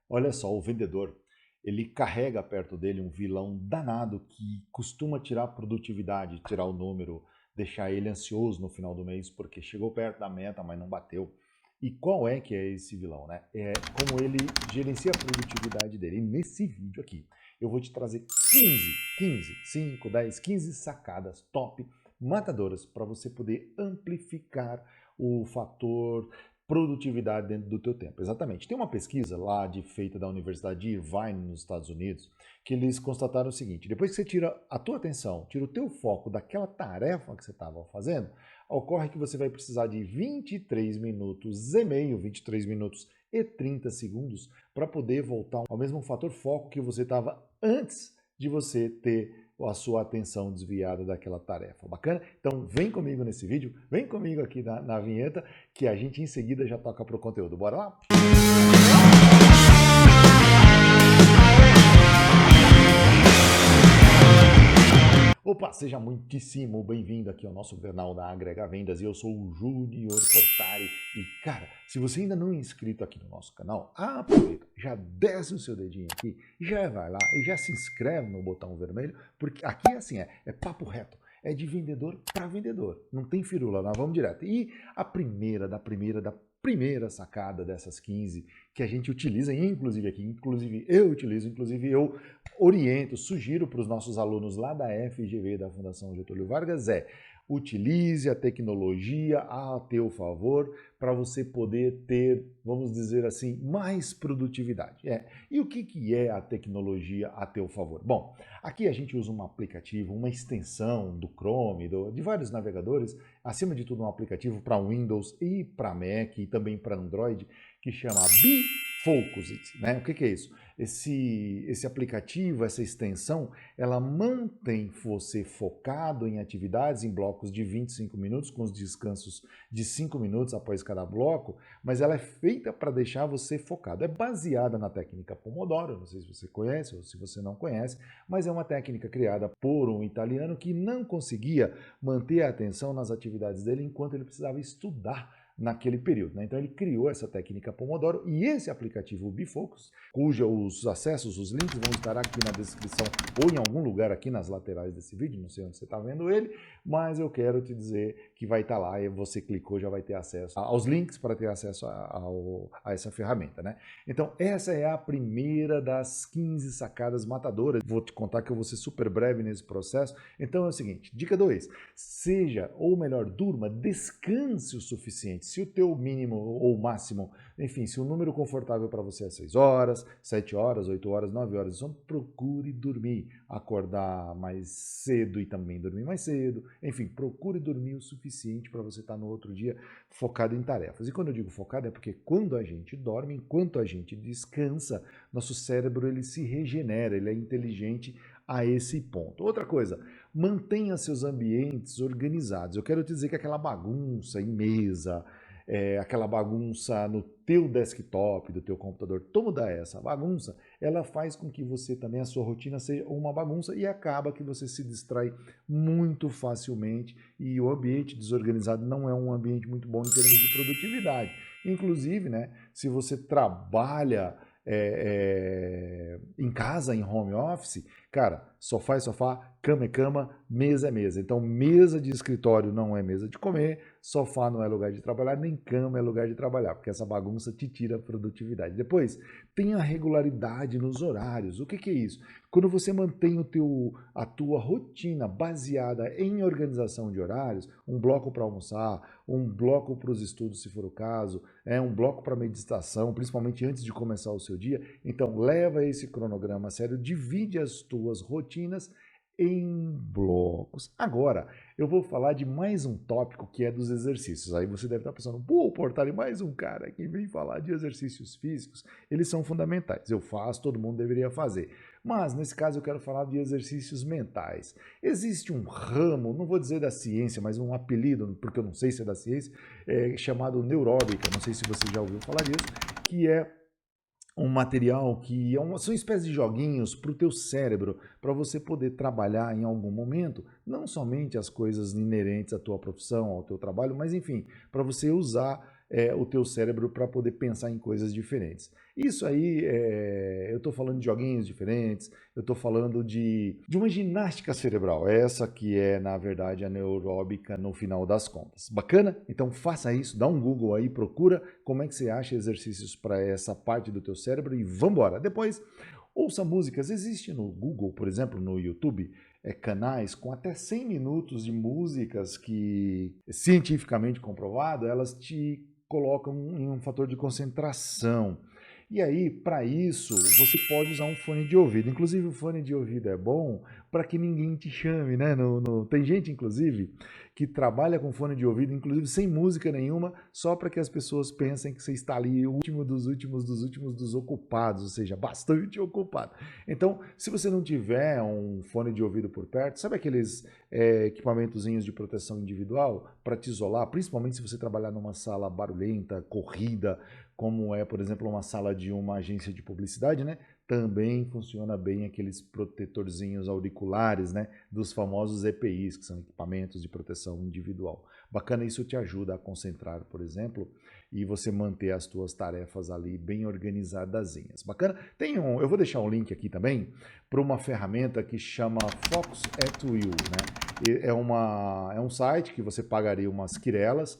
Olha só, o vendedor, ele carrega perto dele um vilão danado que costuma tirar a produtividade, tirar o número, deixar ele ansioso no final do mês porque chegou perto da meta, mas não bateu. E qual é que é esse vilão, né? É como ele gerencia a produtividade dele. E nesse vídeo aqui, eu vou te trazer 5, 10, 15 sacadas top matadoras para você poder amplificar o fator produtividade dentro do teu tempo. Exatamente. Tem uma pesquisa lá feita da Universidade de Irvine, nos Estados Unidos, que eles constataram o seguinte: depois que você tira a tua atenção, tira o teu foco daquela tarefa que você estava fazendo, ocorre que você vai precisar de 23 minutos e meio, 23 minutos e 30 segundos para poder voltar ao mesmo fator foco que você estava antes de você ter a sua atenção desviada daquela tarefa. Bacana? Então vem comigo nesse vídeo, vem comigo aqui na vinheta, que a gente em seguida já toca pro conteúdo. Bora lá? Opa, seja muitíssimo bem-vindo aqui ao nosso canal da Agrega Vendas, e eu sou o Júnior Portari. E cara, se você ainda não é inscrito aqui no nosso canal, aproveita, já desce o seu dedinho aqui, já vai lá e já se inscreve no botão vermelho, porque aqui assim é papo reto. É de vendedor para vendedor, não tem firula, nós vamos direto. E a primeira sacada dessas 15 que a gente utiliza, inclusive aqui, inclusive eu utilizo, inclusive eu oriento, sugiro para os nossos alunos lá da FGV, da Fundação Getúlio Vargas, utilize a tecnologia a teu favor para você poder ter, vamos dizer assim, mais produtividade. E o que é a tecnologia a teu favor? Bom, aqui a gente usa um aplicativo, uma extensão do Chrome, de vários navegadores, acima de tudo um aplicativo para Windows e para Mac e também para Android, que chama BeFocused, né? O que é isso? Esse aplicativo, essa extensão, ela mantém você focado em atividades, em blocos de 25 minutos, com os descansos de 5 minutos após cada bloco, mas ela é feita para deixar você focado. É baseada na técnica Pomodoro, não sei se você conhece ou se você não conhece, mas é uma técnica criada por um italiano que não conseguia manter a atenção nas atividades dele enquanto ele precisava estudar naquele período, né? Então ele criou essa técnica Pomodoro e esse aplicativo BeFocus, cujos acessos, os links vão estar aqui na descrição ou em algum lugar aqui nas laterais desse vídeo, não sei onde você está vendo ele, mas eu quero te dizer que vai estar lá e você clicou, já vai ter acesso aos links para ter acesso a essa ferramenta, né? Então essa é a primeira das 15 sacadas matadoras. Vou te contar que eu vou ser super breve nesse processo. Então é o seguinte, dica 2, seja, ou melhor, durma, descanse o suficiente. Se o teu mínimo ou máximo, enfim, se o número confortável para você é 6 horas, 7 horas, 8 horas, 9 horas de sono, procure dormir, acordar mais cedo e também dormir mais cedo, enfim, procure dormir o suficiente para você estar no outro dia focado em tarefas. E quando eu digo focado é porque quando a gente dorme, enquanto a gente descansa, nosso cérebro ele se regenera, ele é inteligente a esse ponto. Outra coisa, mantenha seus ambientes organizados. Eu quero te dizer que aquela bagunça em mesa, aquela bagunça no teu desktop, do teu computador, toda essa bagunça, ela faz com que você também, a sua rotina seja uma bagunça e acaba que você se distrai muito facilmente e o ambiente desorganizado não é um ambiente muito bom em termos de produtividade. Inclusive, né, se você trabalha em casa, em home office, cara, sofá é sofá, cama é cama, mesa é mesa. Então, mesa de escritório não é mesa de comer, sofá não é lugar de trabalhar, nem cama é lugar de trabalhar, porque essa bagunça te tira a produtividade. Depois, tenha regularidade nos horários. O que é isso? Quando você mantém a tua rotina baseada em organização de horários, um bloco para almoçar, um bloco para os estudos, se for o caso, um bloco para meditação, principalmente antes de começar o seu dia. Então, leva esse cronograma a sério, divide as tuas rotinas em blocos. Agora, eu vou falar de mais um tópico que é dos exercícios. Aí você deve estar pensando, pô, Portari, mais um cara que vem falar de exercícios físicos. Eles são fundamentais. Eu faço, todo mundo deveria fazer. Mas, nesse caso, eu quero falar de exercícios mentais. Existe um ramo, não vou dizer da ciência, mas um apelido, porque eu não sei se é da ciência, chamado neuróbica. Não sei se você já ouviu falar disso, que é um material que são espécies de joguinhos para o teu cérebro, para você poder trabalhar em algum momento, não somente as coisas inerentes à tua profissão, ao teu trabalho, mas enfim, para você usar o teu cérebro para poder pensar em coisas diferentes. Isso aí, eu estou falando de joguinhos diferentes, eu estou falando de uma ginástica cerebral, essa que é, na verdade, a neuróbica no final das contas. Bacana? Então faça isso, dá um Google aí, procura como é que você acha exercícios para essa parte do teu cérebro e vambora. Depois, ouça músicas. Existe no Google, por exemplo, no YouTube, canais com até 100 minutos de músicas que, cientificamente comprovado, elas te colocam em um fator de concentração. E aí, para isso, você pode usar um fone de ouvido. Inclusive, o fone de ouvido é bom para que ninguém te chame, né? Tem gente, inclusive, que trabalha com fone de ouvido, inclusive sem música nenhuma, só para que as pessoas pensem que você está ali o último dos últimos dos últimos dos ocupados, ou seja, bastante ocupado. Então, se você não tiver um fone de ouvido por perto, sabe aqueles equipamentozinhos de proteção individual para te isolar, principalmente se você trabalhar numa sala barulhenta, corrida, como é, por exemplo, uma sala de uma agência de publicidade, né? Também funciona bem aqueles protetorzinhos auriculares, né? Dos famosos EPIs, que são equipamentos de proteção individual. Bacana, isso te ajuda a concentrar, por exemplo, e você manter as tuas tarefas ali bem organizadazinhas. Bacana? Eu vou deixar um link aqui também para uma ferramenta que chama Focus at Will, né? É um site que você pagaria umas quirelas,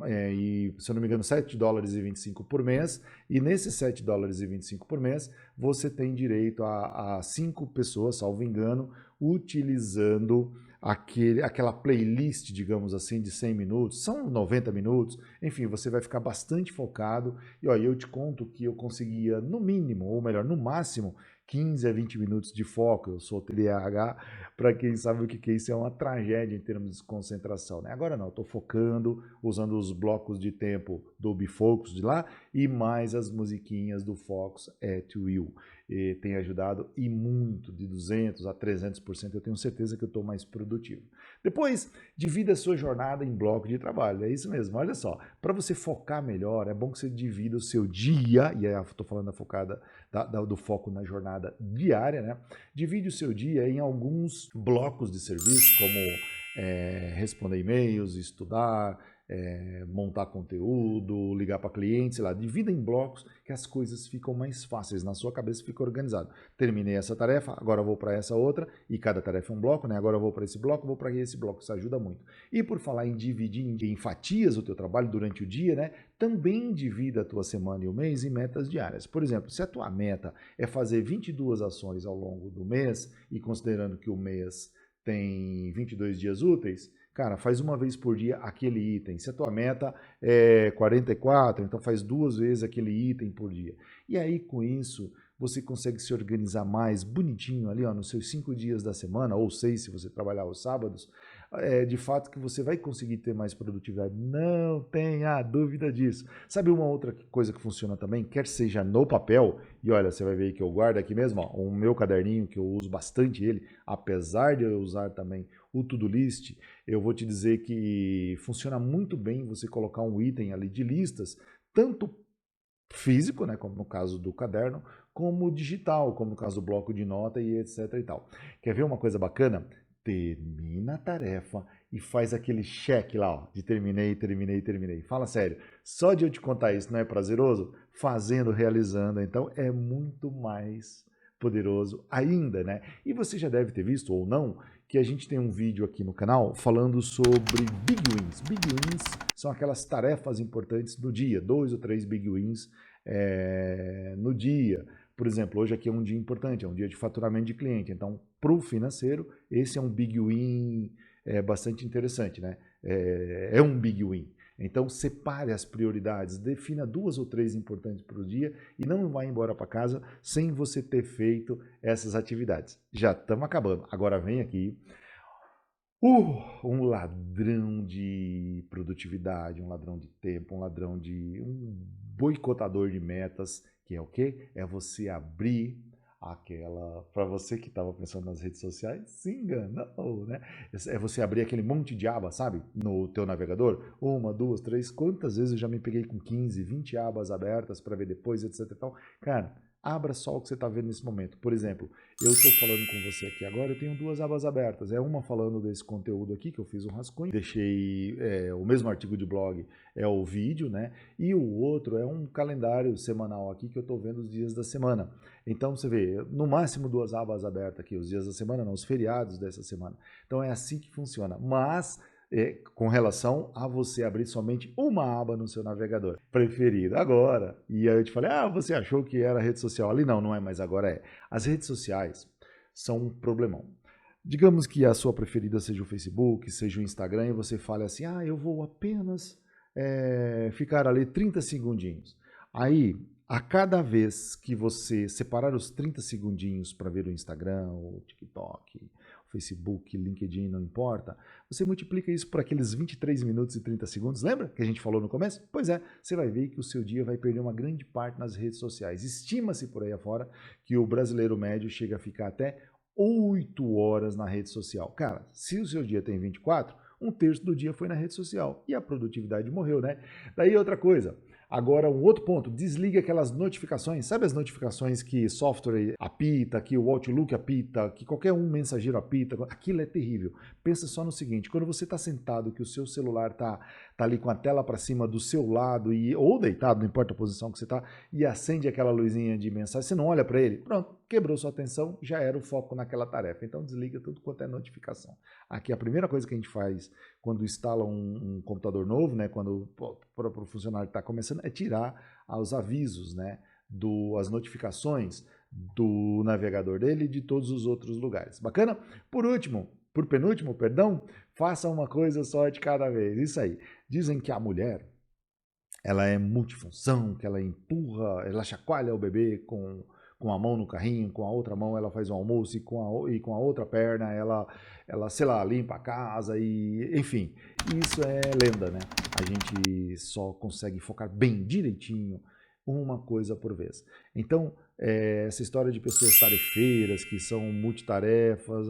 e, se eu não me engano, $7,25 por mês, e nesses $7,25 por mês, você tem direito a 5 pessoas, salvo engano, utilizando aquela playlist, digamos assim, de 100 minutos, são 90 minutos, enfim, você vai ficar bastante focado, e ó, eu te conto que eu conseguia, no mínimo, ou melhor, no máximo, 15 a 20 minutos de foco. Eu sou TDAH, para quem sabe o que é isso, é uma tragédia em termos de concentração, né? Agora não, estou focando, usando os blocos de tempo do Bifocus de lá e mais as musiquinhas do Focus at Will. E tem ajudado e muito, de 200% a 300%, eu tenho certeza que eu estou mais produtivo. Depois, divida a sua jornada em bloco de trabalho, é isso mesmo, olha só, para você focar melhor, é bom que você divida o seu dia, e aí estou falando da focada, do foco na jornada diária, né? Divide o seu dia em alguns blocos de serviço, como responder e-mails, estudar, montar conteúdo, ligar para clientes, sei lá, divida em blocos que as coisas ficam mais fáceis, na sua cabeça fica organizado. Terminei essa tarefa, agora vou para essa outra, e cada tarefa é um bloco, né? Agora eu vou para esse bloco, vou para esse bloco, isso ajuda muito. E por falar em dividir em fatias o teu trabalho durante o dia, né? Também divida a tua semana e o mês em metas diárias. Por exemplo, se a tua meta é fazer 22 ações ao longo do mês, e considerando que o mês tem 22 dias úteis, cara, faz uma vez por dia aquele item. Se a tua meta é 44, então faz 2 vezes aquele item por dia. E aí, com isso, você consegue se organizar mais bonitinho ali, ó, nos seus 5 dias da semana, ou 6 se você trabalhar os sábados, de fato que você vai conseguir ter mais produtividade. Não tenha dúvida disso. Sabe uma outra coisa que funciona também? Quer seja no papel, e olha, você vai ver que eu guardo aqui mesmo, ó, o meu caderninho, que eu uso bastante ele, apesar de eu usar também o To-Do List, eu vou te dizer que funciona muito bem você colocar um item ali de listas, tanto físico, né, como no caso do caderno, como digital, como no caso do bloco de nota e etc e tal. Quer ver uma coisa bacana? Termina a tarefa e faz aquele check lá, ó, de terminei. Fala sério, só de eu te contar isso não é prazeroso? Fazendo, realizando, então é muito mais poderoso ainda, né? E você já deve ter visto, ou não, que a gente tem um vídeo aqui no canal falando sobre Big Wins. Big Wins são aquelas tarefas importantes do dia, 2 ou 3 Big Wins no dia. Por exemplo, hoje aqui é um dia importante, é um dia de faturamento de cliente. Então, para o financeiro, esse é um Big Win bastante interessante, né? É um Big Win. Então, separe as prioridades, defina 2 ou 3 importantes para o dia e não vá embora para casa sem você ter feito essas atividades. Já estamos acabando. Agora vem aqui um ladrão de produtividade, um ladrão de tempo, um boicotador de metas, que é o quê? É você abrir para você que estava pensando nas redes sociais, se enganou, né? É você abrir aquele monte de abas, sabe? No teu navegador, 1, 2, 3, quantas vezes eu já me peguei com 15, 20 abas abertas para ver depois, etc e tal. Cara, abra só o que você está vendo nesse momento. Por exemplo, eu estou falando com você aqui agora, eu tenho duas abas abertas. É uma falando desse conteúdo aqui, que eu fiz um rascunho, deixei o mesmo artigo de blog, é o vídeo, né? E o outro é um calendário semanal aqui que eu estou vendo os dias da semana. Então você vê, no máximo duas abas abertas aqui, os dias da semana, não, os feriados dessa semana. Então é assim que funciona. Mas com relação a você abrir somente uma aba no seu navegador preferido. Agora, e aí eu te falei, você achou que era rede social ali? Não, não é, mas agora é. As redes sociais são um problemão. Digamos que a sua preferida seja o Facebook, seja o Instagram, e você fale assim, eu vou apenas ficar ali 30 segundinhos. Aí, a cada vez que você separar os 30 segundinhos para ver o Instagram, o TikTok, o Facebook, LinkedIn, não importa, você multiplica isso por aqueles 23 minutos e 30 segundos, lembra que a gente falou no começo? Pois é, você vai ver que o seu dia vai perder uma grande parte nas redes sociais. Estima-se por aí afora que o brasileiro médio chega a ficar até 8 horas na rede social. Cara, se o seu dia tem 24, um terço do dia foi na rede social e a produtividade morreu, né? Daí outra coisa. Agora, um outro ponto, desliga aquelas notificações, sabe as notificações que software apita, que o Outlook apita, que qualquer um mensageiro apita, aquilo é terrível. Pensa só no seguinte, quando você está sentado, que o seu celular tá ali com a tela para cima do seu lado, ou deitado, não importa a posição que você está, e acende aquela luzinha de mensagem, você não olha para ele, pronto, quebrou sua atenção, já era o foco naquela tarefa. Então desliga tudo quanto é notificação. Aqui a primeira coisa que a gente faz quando instala um computador novo, né, quando para o funcionário está começando, é tirar os avisos, né, as notificações do navegador dele e de todos os outros lugares. Bacana? Por penúltimo, faça uma coisa só de cada vez. Isso aí. Dizem que a mulher, ela é multifunção, que ela empurra, ela chacoalha o bebê com a mão no carrinho, com a outra mão ela faz o almoço e com a outra perna ela, sei lá, limpa a casa e, enfim, isso é lenda, né? A gente só consegue focar bem direitinho uma coisa por vez. Então, essa história de pessoas tarefeiras que são multitarefas,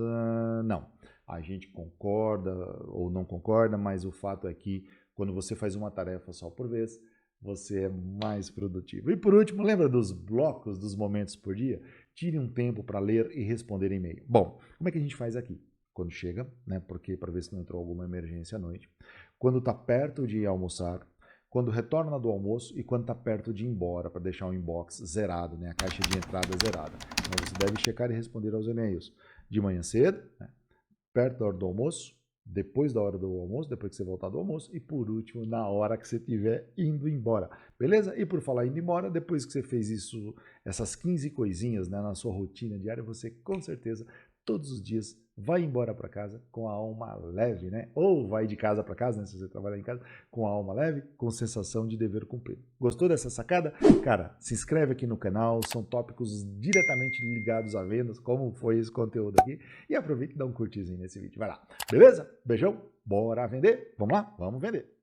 não. A gente concorda ou não concorda, mas o fato é que quando você faz uma tarefa só por vez, você é mais produtivo. E por último, lembra dos blocos dos momentos por dia? Tire um tempo para ler e responder e-mail. Bom, como é que a gente faz aqui? Quando chega, né? Porque para ver se não entrou alguma emergência à noite. Quando está perto de almoçar, quando retorna do almoço e quando está perto de ir embora, para deixar o inbox zerado, né? A caixa de entrada zerada. Então você deve checar e responder aos e-mails de manhã cedo, né? Perto da hora do almoço, depois da hora do almoço, depois que você voltar do almoço e por último, na hora que você estiver indo embora, beleza? E por falar indo embora, depois que você fez isso, essas 15 coisinhas, né, na sua rotina diária, você com certeza todos os dias vai embora para casa com a alma leve, né? Ou vai de casa para casa, né, se você trabalhar em casa, com a alma leve, com sensação de dever cumprido. Gostou dessa sacada? Cara, se inscreve aqui no canal, são tópicos diretamente ligados a vendas, como foi esse conteúdo aqui, e aproveita e dá um curtizinho nesse vídeo. Vai lá, beleza? Beijão, bora vender? Vamos lá? Vamos vender!